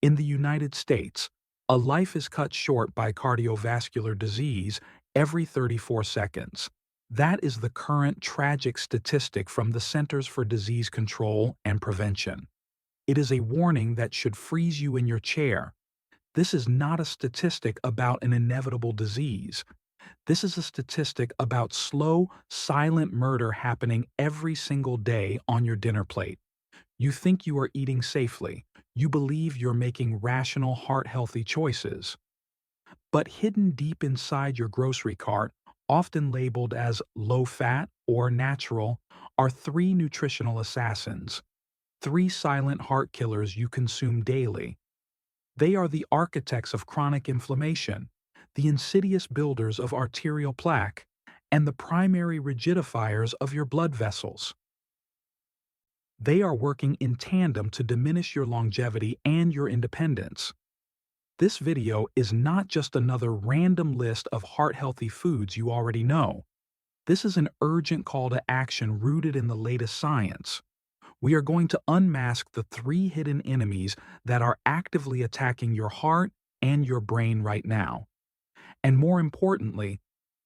In the United States, a life is cut short by cardiovascular disease every 34 seconds. That is the current tragic statistic from the Centers for Disease Control and Prevention. It is a warning that should freeze you in your chair. This is not a statistic about an inevitable disease. This is a statistic about slow, silent murder happening every single day on your dinner plate. You think you are eating safely. You believe you're making rational, heart-healthy choices. But hidden deep inside your grocery cart, often labeled as low-fat or natural, are three nutritional assassins, three silent heart killers you consume daily. They are the architects of chronic inflammation, the insidious builders of arterial plaque, and the primary rigidifiers of your blood vessels. They are working in tandem to diminish your longevity and your independence. This video is not just another random list of heart-healthy foods you already know. This is an urgent call to action rooted in the latest science. We are going to unmask the three hidden enemies that are actively attacking your heart and your brain right now. And more importantly,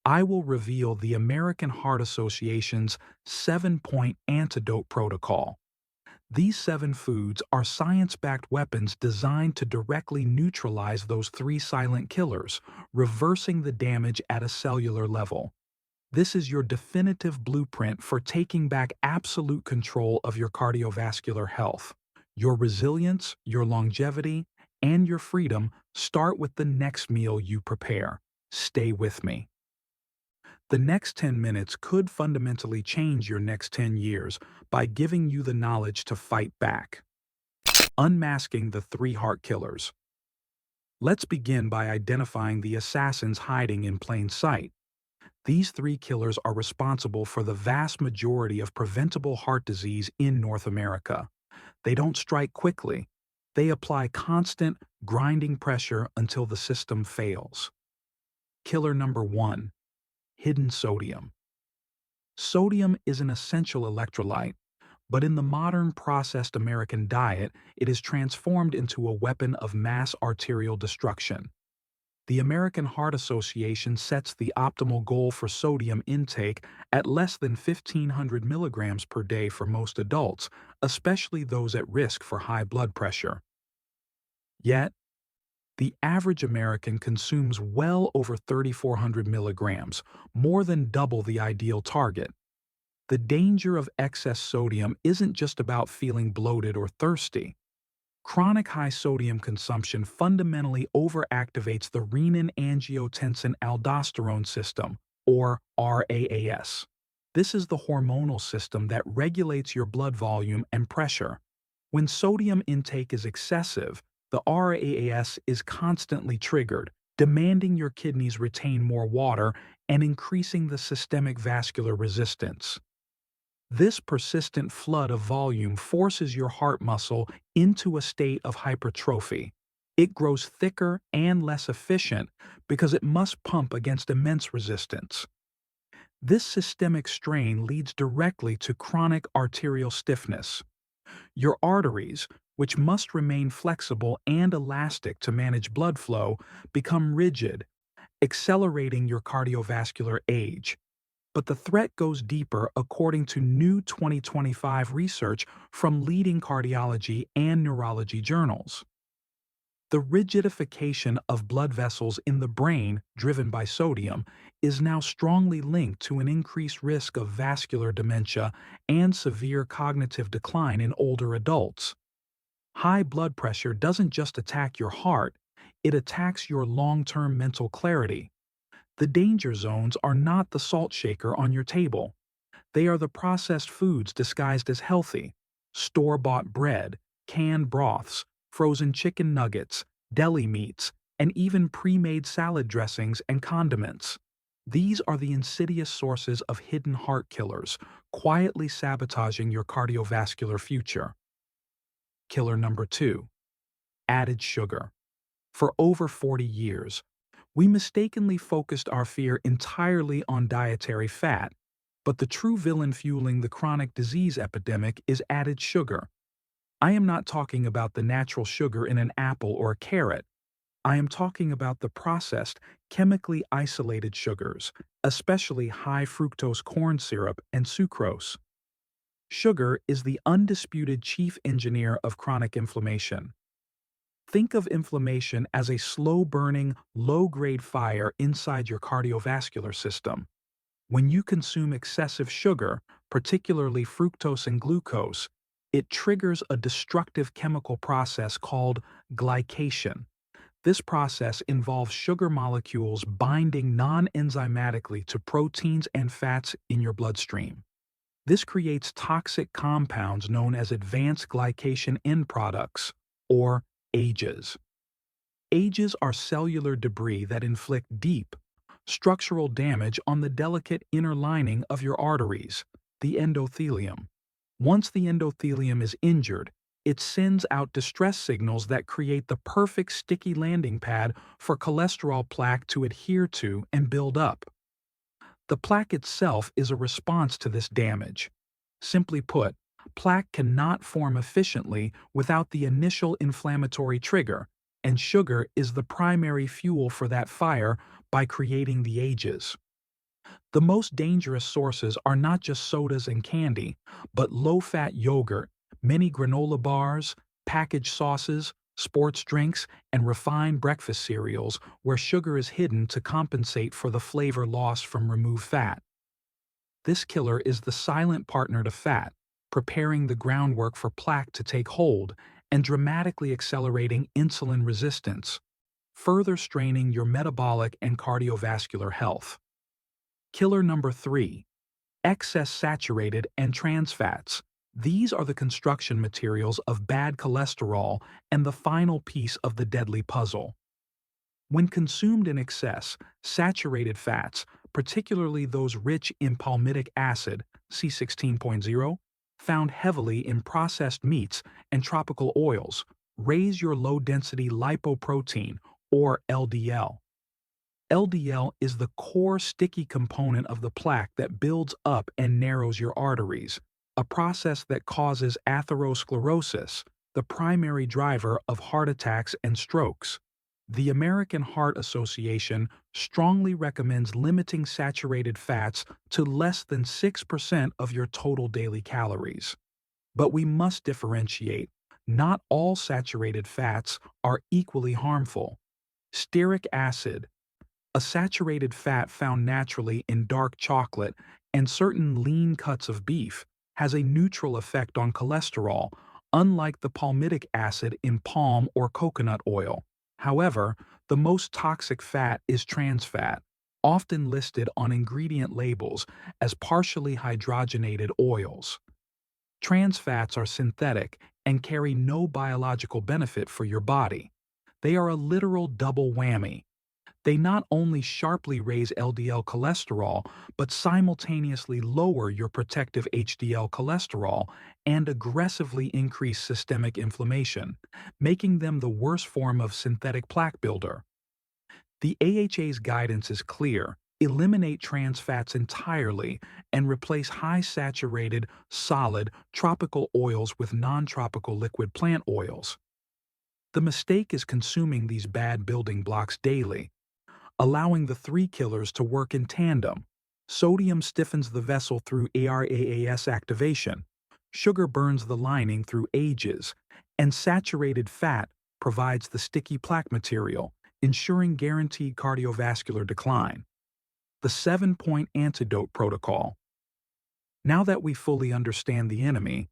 I will reveal the American Heart Association's 7-point Antidote Protocol. These 7 foods are science-backed weapons designed to directly neutralize those three silent killers, reversing the damage at a cellular level. This is your definitive blueprint for taking back absolute control of your cardiovascular health. Your resilience, your longevity, and your freedom start with the next meal you prepare. Stay with me. The next 10 minutes could fundamentally change your next 10 years by giving you the knowledge to fight back. Unmasking the three heart killers. Let's begin by identifying the assassins hiding in plain sight. These three killers are responsible for the vast majority of preventable heart disease in North America. They don't strike quickly. They apply constant, grinding pressure until the system fails. Killer number 1. Hidden sodium. Sodium is an essential electrolyte, but in the modern processed American diet, it is transformed into a weapon of mass arterial destruction. The American Heart Association sets the optimal goal for sodium intake at less than 1,500 milligrams per day for most adults, especially those at risk for high blood pressure. Yet, the average American consumes well over 3,400 milligrams, more than double the ideal target. The danger of excess sodium isn't just about feeling bloated or thirsty. Chronic high-sodium consumption fundamentally overactivates the renin-angiotensin-aldosterone system, or RAAS. This is the hormonal system that regulates your blood volume and pressure. When sodium intake is excessive, the RAAS is constantly triggered, demanding your kidneys retain more water and increasing the systemic vascular resistance. This persistent flood of volume forces your heart muscle into a state of hypertrophy. It grows thicker and less efficient because it must pump against immense resistance. This systemic strain leads directly to chronic arterial stiffness. Your arteries, which must remain flexible and elastic to manage blood flow, become rigid, accelerating your cardiovascular age. But the threat goes deeper according to new 2025 research from leading cardiology and neurology journals. The rigidification of blood vessels in the brain, driven by sodium, is now strongly linked to an increased risk of vascular dementia and severe cognitive decline in older adults. High blood pressure doesn't just attack your heart, it attacks your long-term mental clarity. The danger zones are not the salt shaker on your table. They are the processed foods disguised as healthy: store-bought bread, canned broths, frozen chicken nuggets, deli meats, and even pre-made salad dressings and condiments. These are the insidious sources of hidden heart killers, quietly sabotaging your cardiovascular future. Killer number 2. Added sugar. For over 40 years, we mistakenly focused our fear entirely on dietary fat, but the true villain fueling the chronic disease epidemic is added sugar. I am not talking about the natural sugar in an apple or a carrot. I am talking about the processed, chemically isolated sugars, especially high fructose corn syrup and sucrose. Sugar is the undisputed chief engineer of chronic inflammation. Think of inflammation as a slow-burning, low-grade fire inside your cardiovascular system. When you consume excessive sugar, particularly fructose and glucose, it triggers a destructive chemical process called glycation. This process involves sugar molecules binding non-enzymatically to proteins and fats in your bloodstream. This creates toxic compounds known as advanced glycation end products, or AGEs. AGEs are cellular debris that inflict deep, structural damage on the delicate inner lining of your arteries, the endothelium. Once the endothelium is injured, it sends out distress signals that create the perfect sticky landing pad for cholesterol plaque to adhere to and build up. The plaque itself is a response to this damage. Simply put, plaque cannot form efficiently without the initial inflammatory trigger, and sugar is the primary fuel for that fire by creating the AGEs. The most dangerous sources are not just sodas and candy, but low-fat yogurt, many granola bars, packaged sauces, sports drinks, and refined breakfast cereals where sugar is hidden to compensate for the flavor lost from removed fat. This killer is the silent partner to fat, preparing the groundwork for plaque to take hold and dramatically accelerating insulin resistance, further straining your metabolic and cardiovascular health. Killer number 3. Excess saturated and trans fats. These are the construction materials of bad cholesterol and the final piece of the deadly puzzle. When consumed in excess, saturated fats, particularly those rich in palmitic acid, C16.0, found heavily in processed meats and tropical oils, raise your low-density lipoprotein, or LDL. LDL is the core sticky component of the plaque that builds up and narrows your arteries, a process that causes atherosclerosis, the primary driver of heart attacks and strokes. The American Heart Association strongly recommends limiting saturated fats to less than 6% of your total daily calories. But we must differentiate. Not all saturated fats are equally harmful. Stearic acid, a saturated fat found naturally in dark chocolate and certain lean cuts of beef, has a neutral effect on cholesterol, unlike the palmitic acid in palm or coconut oil. However, the most toxic fat is trans fat, often listed on ingredient labels as partially hydrogenated oils. Trans fats are synthetic and carry no biological benefit for your body. They are a literal double whammy. They not only sharply raise LDL cholesterol, but simultaneously lower your protective HDL cholesterol and aggressively increase systemic inflammation, making them the worst form of synthetic plaque builder. The AHA's guidance is clear: eliminate trans fats entirely and replace high-saturated, solid, tropical oils with non-tropical liquid plant oils. The mistake is consuming these bad building blocks daily, allowing the three killers to work in tandem. Sodium stiffens the vessel through ARAAS activation, sugar burns the lining through AGEs, and saturated fat provides the sticky plaque material, ensuring guaranteed cardiovascular decline. The 7-point Antidote Protocol. Now that we fully understand the enemy,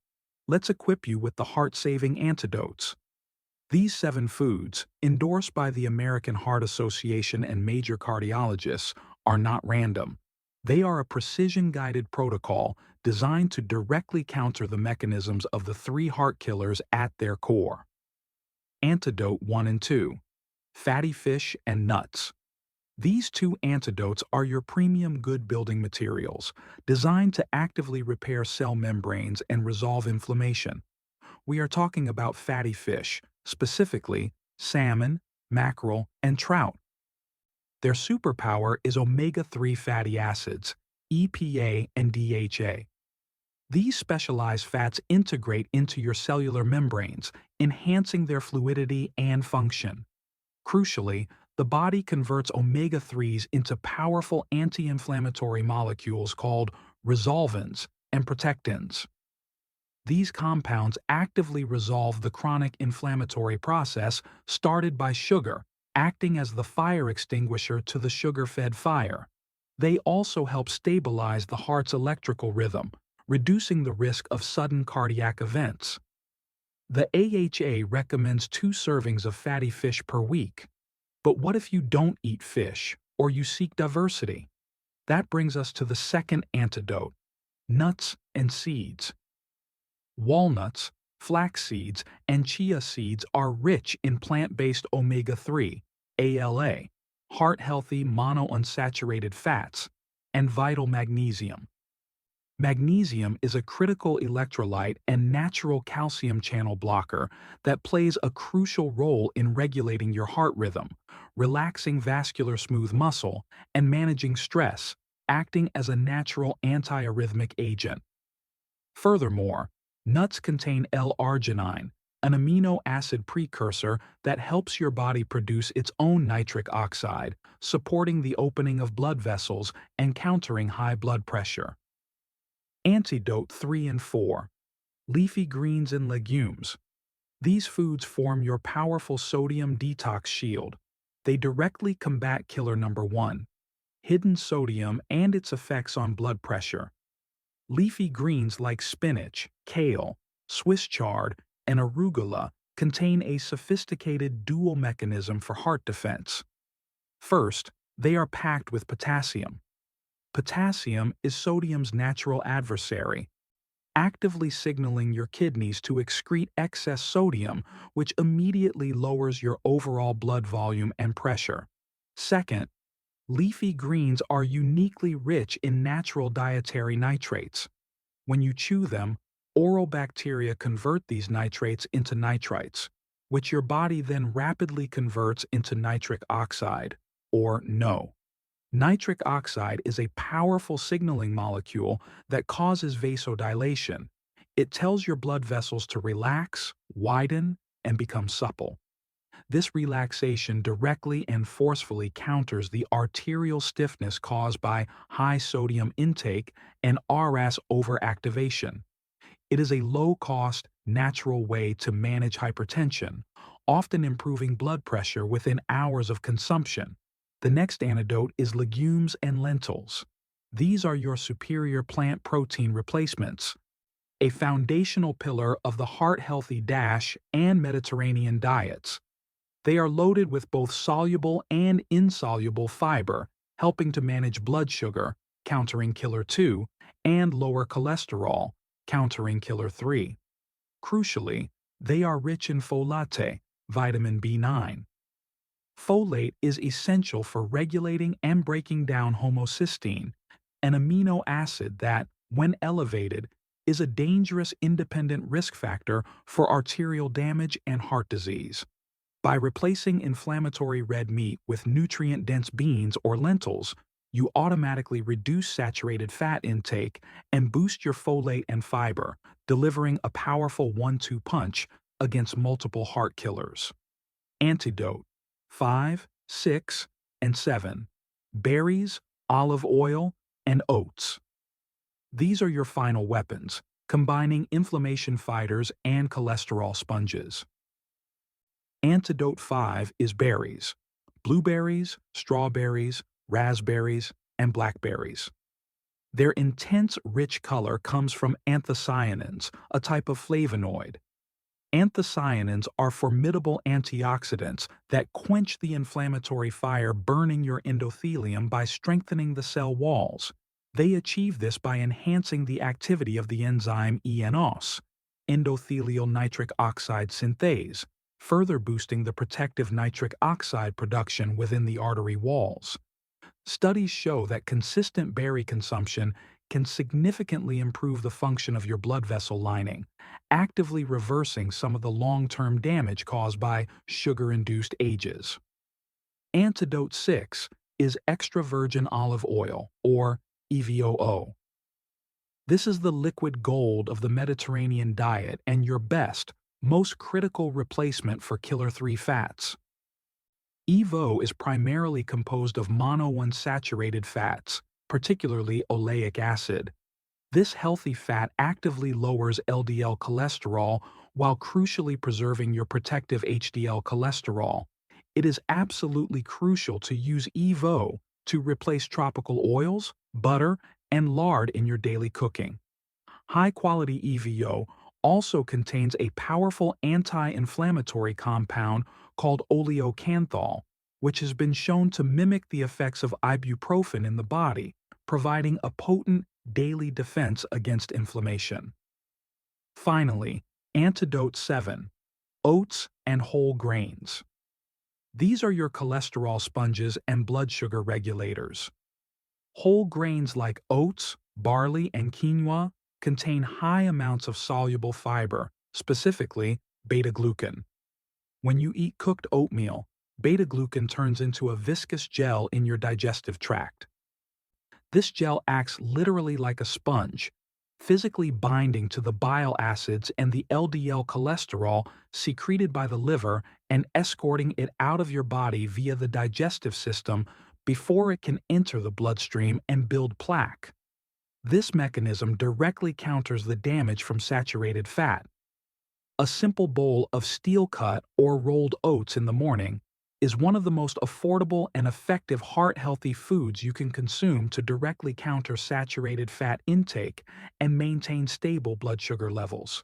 let's equip you with the heart-saving antidotes. These 7 foods, endorsed by the American Heart Association and major cardiologists, are not random. They are a precision-guided protocol designed to directly counter the mechanisms of the 3 heart killers at their core. Antidote 1 and 2. Fatty fish and nuts. These 2 antidotes are your premium good building materials, designed to actively repair cell membranes and resolve inflammation. We are talking about fatty fish, specifically salmon, mackerel, and trout. Their superpower is omega-3 fatty acids, EPA and DHA. These specialized fats integrate into your cellular membranes, enhancing their fluidity and function. Crucially, the body converts omega-3s into powerful anti-inflammatory molecules called resolvins and protectins. These compounds actively resolve the chronic inflammatory process started by sugar, acting as the fire extinguisher to the sugar-fed fire. They also help stabilize the heart's electrical rhythm, reducing the risk of sudden cardiac events. The AHA recommends 2 servings of fatty fish per week. But what if you don't eat fish, or you seek diversity? That brings us to the second antidote: nuts and seeds. Walnuts, flax seeds, and chia seeds are rich in plant-based omega-3, ALA, heart-healthy monounsaturated fats, and vital magnesium. Magnesium is a critical electrolyte and natural calcium channel blocker that plays a crucial role in regulating your heart rhythm, relaxing vascular smooth muscle, and managing stress, acting as a natural antiarrhythmic agent. Furthermore, nuts contain L-arginine, an amino acid precursor that helps your body produce its own nitric oxide, supporting the opening of blood vessels and countering high blood pressure. Antidote 3 and 4. Leafy greens and legumes. These foods form your powerful sodium detox shield. They directly combat killer number 1, hidden sodium, and its effects on blood pressure. Leafy greens like spinach, kale, Swiss chard, and arugula contain a sophisticated dual mechanism for heart defense. First, they are packed with potassium. Potassium is sodium's natural adversary, actively signaling your kidneys to excrete excess sodium, which immediately lowers your overall blood volume and pressure. Second, leafy greens are uniquely rich in natural dietary nitrates. When you chew them, oral bacteria convert these nitrates into nitrites, which your body then rapidly converts into nitric oxide, or NO. Nitric oxide is a powerful signaling molecule that causes vasodilation. It tells your blood vessels to relax, widen, and become supple. This relaxation directly and forcefully counters the arterial stiffness caused by high sodium intake and RS overactivation. It is a low-cost, natural way to manage hypertension, often improving blood pressure within hours of consumption. The next antidote is legumes and lentils. These are your superior plant protein replacements, a foundational pillar of the heart-healthy DASH and Mediterranean diets. They are loaded with both soluble and insoluble fiber, helping to manage blood sugar, countering killer 2, and lower cholesterol, countering killer 3. Crucially, they are rich in folate, vitamin B9. Folate is essential for regulating and breaking down homocysteine, an amino acid that, when elevated, is a dangerous independent risk factor for arterial damage and heart disease. By replacing inflammatory red meat with nutrient-dense beans or lentils, you automatically reduce saturated fat intake and boost your folate and fiber, delivering a powerful 1-2 punch against multiple heart killers. Antidote 5, 6, and 7. Berries, olive oil, and oats. These are your final weapons, combining inflammation fighters and cholesterol sponges. Antidote 5 is berries: blueberries, strawberries, raspberries, and blackberries. Their intense, rich color comes from anthocyanins, a type of flavonoid. Anthocyanins are formidable antioxidants that quench the inflammatory fire burning your endothelium by strengthening the cell walls. They achieve this by enhancing the activity of the enzyme ENOS, endothelial nitric oxide synthase, further boosting the protective nitric oxide production within the artery walls. Studies show that consistent berry consumption can significantly improve the function of your blood vessel lining, actively reversing some of the long-term damage caused by sugar-induced ages. Antidote 6 is extra virgin olive oil, or EVOO. This is the liquid gold of the Mediterranean diet and your best, most critical replacement for killer 3 fats. EVO is primarily composed of monounsaturated fats, particularly oleic acid. This healthy fat actively lowers LDL cholesterol while crucially preserving your protective HDL cholesterol. It is absolutely crucial to use EVO to replace tropical oils, butter, and lard in your daily cooking. High-quality EVO also contains a powerful anti-inflammatory compound called oleocanthal, which has been shown to mimic the effects of ibuprofen in the body, providing a potent daily defense against inflammation. Finally, Antidote 7. Oats and whole grains. These are your cholesterol sponges and blood sugar regulators. Whole grains like oats, barley, and quinoa contain high amounts of soluble fiber, specifically beta-glucan. When you eat cooked oatmeal, beta-glucan turns into a viscous gel in your digestive tract. This gel acts literally like a sponge, physically binding to the bile acids and the LDL cholesterol secreted by the liver and escorting it out of your body via the digestive system before it can enter the bloodstream and build plaque. This mechanism directly counters the damage from saturated fat. A simple bowl of steel-cut or rolled oats in the morning is one of the most affordable and effective heart-healthy foods you can consume to directly counter saturated fat intake and maintain stable blood sugar levels.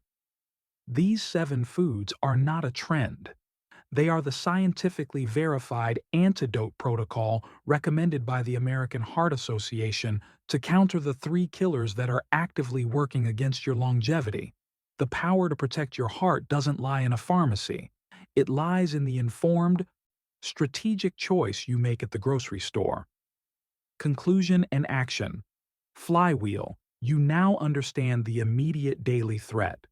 These 7 foods are not a trend. They are the scientifically verified Antidote Protocol recommended by the American Heart Association to counter the 3 killers that are actively working against your longevity. The power to protect your heart doesn't lie in a pharmacy. It lies in the informed, strategic choice you make at the grocery store. Conclusion and action. Flywheel. You now understand the immediate daily threat.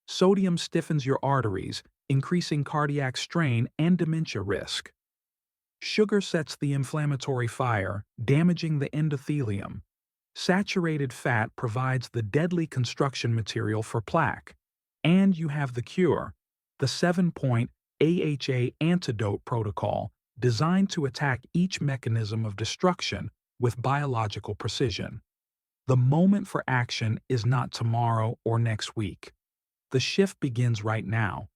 Sodium stiffens your arteries, increasing cardiac strain and dementia risk. Sugar sets the inflammatory fire, damaging the endothelium. Saturated fat provides the deadly construction material for plaque. And you have the cure, the 7-point AHA Antidote Protocol, designed to attack each mechanism of destruction with biological precision. The moment for action is not tomorrow or next week. The shift begins right now.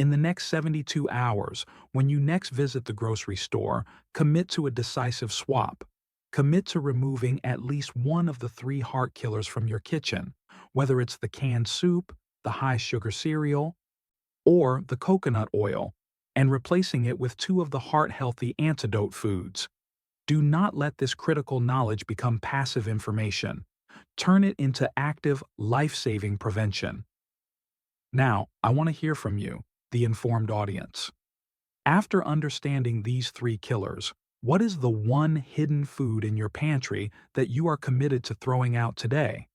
In the next 72 hours, when you next visit the grocery store, commit to a decisive swap. Commit to removing at least one of the 3 heart killers from your kitchen, whether it's the canned soup, the high-sugar cereal, or the coconut oil, and replacing it with 2 of the heart-healthy antidote foods. Do not let this critical knowledge become passive information. Turn it into active, life-saving prevention. Now, I want to hear from you, the informed audience. After understanding these 3 killers, what is the one hidden food in your pantry that you are committed to throwing out today?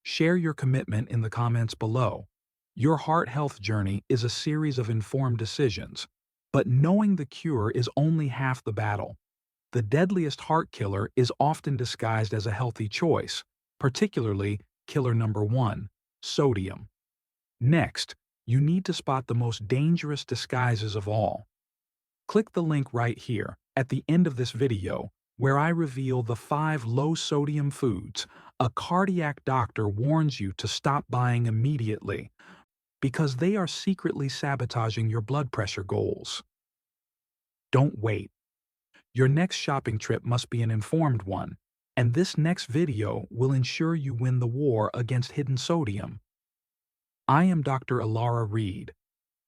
Share your commitment in the comments below. Your heart health journey is a series of informed decisions, but knowing the cure is only half the battle. The deadliest heart killer is often disguised as a healthy choice, particularly killer number 1, sodium. Next, you need to spot the most dangerous disguises of all. Click the link right here at the end of this video where I reveal the 5 low-sodium foods a cardiac doctor warns you to stop buying immediately because they are secretly sabotaging your blood pressure goals. Don't wait. Your next shopping trip must be an informed one, and this next video will ensure you win the war against hidden sodium. I am Dr. Ilara Reed,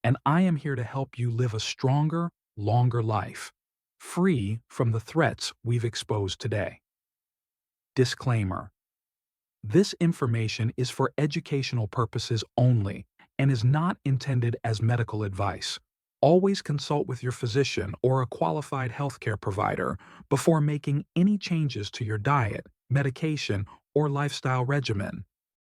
and I am here to help you live a stronger, longer life, free from the threats we've exposed today. Disclaimer: this information is for educational purposes only and is not intended as medical advice. Always consult with your physician or a qualified healthcare provider before making any changes to your diet, medication, or lifestyle regimen.